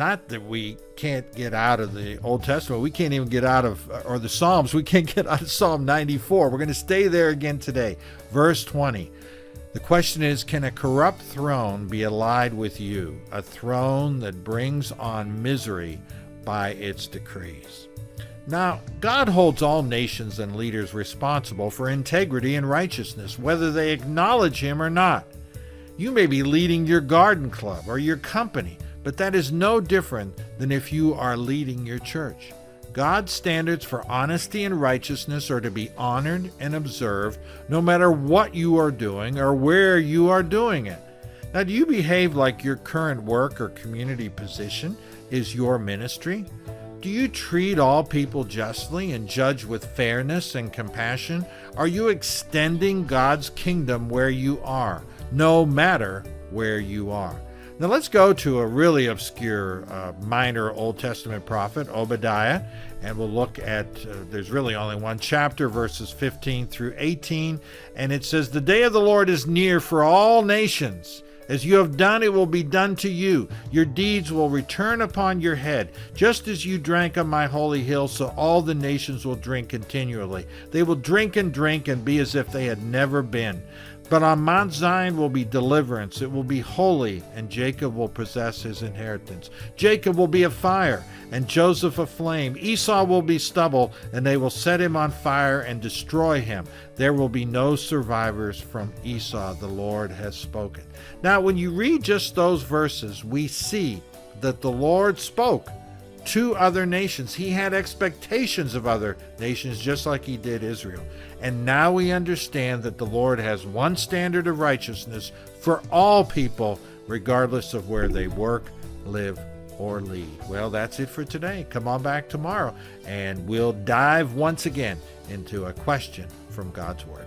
Not that we can't get out of the Old Testament. We can't even get out of, or the Psalms. We can't get out of Psalm 94. We're going to stay there again today. Verse 20. The question is, can a corrupt throne be allied with you, a throne that brings on misery by its decrees? Now, God holds all nations and leaders responsible for integrity and righteousness, whether they acknowledge Him or not. You may be leading your garden club or your company, but that is no different than if you are leading your church. God's standards for honesty and righteousness are to be honored and observed no matter what you are doing or where you are doing it. Now, do you behave like your current work or community position is your ministry? Do you treat all people justly and judge with fairness and compassion? Are you extending God's kingdom where you are, no matter where you are? Now let's go to a really obscure minor Old Testament prophet, Obadiah, and we'll look at, there's really only one chapter, verses 15 through 18, and it says, "The day of the Lord is near for all nations. As you have done, it will be done to you. Your deeds will return upon your head. Just as you drank on my holy hill, so all the nations will drink continually. They will drink and be as if they had never been. But on Mount Zion will be deliverance. It will be holy, and Jacob will possess his inheritance. Jacob will be a fire, and Joseph a flame. Esau will be stubble, and they will set him on fire and destroy him. There will be no survivors from Esau. The Lord has spoken." Now, when you read just those verses, we see that the Lord spoke to other nations. He had expectations of other nations, just like He did Israel. And now we understand that the Lord has one standard of righteousness for all people, regardless of where they work, live, or lead. Well, that's it for today. Come on back tomorrow, and we'll dive once again into a question from God's Word.